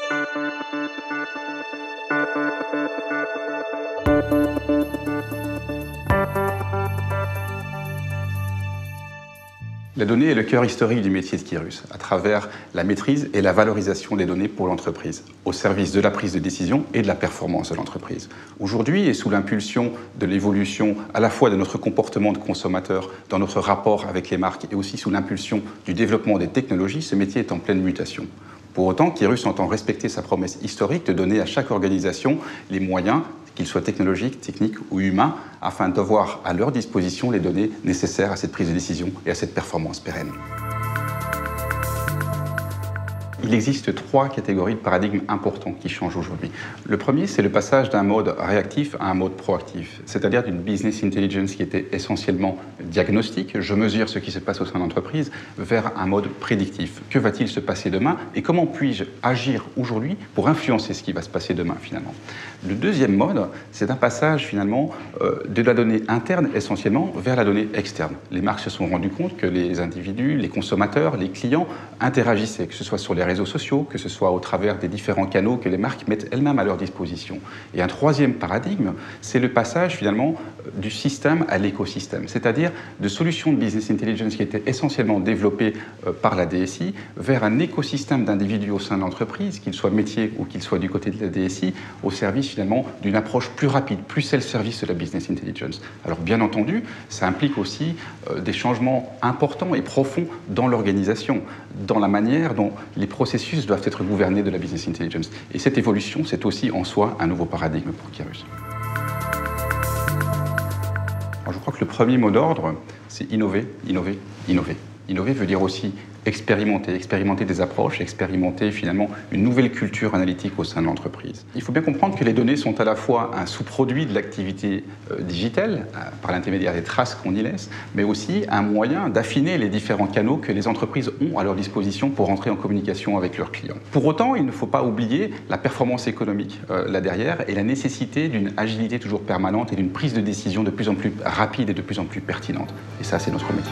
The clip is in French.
La donnée est le cœur historique du métier de Kyrus, à travers la maîtrise et la valorisation des données pour l'entreprise, au service de la prise de décision et de la performance de l'entreprise. Aujourd'hui, et sous l'impulsion de l'évolution à la fois de notre comportement de consommateur, dans notre rapport avec les marques, et aussi sous l'impulsion du développement des technologies, ce métier est en pleine mutation. Pour autant, Kyrus entend respecter sa promesse historique de donner à chaque organisation les moyens, qu'ils soient technologiques, techniques ou humains, afin d'avoir à leur disposition les données nécessaires à cette prise de décision et à cette performance pérenne. Il existe 3 catégories de paradigmes importants qui changent aujourd'hui. Le premier, c'est le passage d'un mode réactif à un mode proactif, c'est-à-dire d'une business intelligence qui était essentiellement diagnostique, je mesure ce qui se passe au sein de l'entreprise, vers un mode prédictif. Que va-t-il se passer demain et comment puis-je agir aujourd'hui pour influencer ce qui va se passer demain finalement? Le deuxième mode, c'est un passage finalement de la donnée interne essentiellement vers la donnée externe. Les marques se sont rendues compte que les individus, les consommateurs, les clients interagissaient, que ce soit sur les réseaux sociaux, que ce soit au travers des différents canaux que les marques mettent elles-mêmes à leur disposition. Et un troisième paradigme, c'est le passage finalement du système à l'écosystème, c'est-à-dire de solutions de business intelligence qui étaient essentiellement développées par la DSI vers un écosystème d'individus au sein de l'entreprise, qu'ils soient métiers ou qu'ils soient du côté de la DSI, au service finalement d'une approche plus rapide, plus self-service de la business intelligence. Alors bien entendu, ça implique aussi des changements importants et profonds dans l'organisation, dans la manière dont les processus doivent être gouvernés de la business intelligence. Et cette évolution, c'est aussi en soi un nouveau paradigme pour Kyrus. Alors, je crois que le premier mot d'ordre, c'est innover, innover, innover. Innover veut dire aussi expérimenter des approches, expérimenter finalement une nouvelle culture analytique au sein de l'entreprise. Il faut bien comprendre que les données sont à la fois un sous-produit de l'activité digitale, par l'intermédiaire des traces qu'on y laisse, mais aussi un moyen d'affiner les différents canaux que les entreprises ont à leur disposition pour entrer en communication avec leurs clients. Pour autant, il ne faut pas oublier la performance économique là derrière et la nécessité d'une agilité toujours permanente et d'une prise de décision de plus en plus rapide et de plus en plus pertinente. Et ça, c'est notre métier.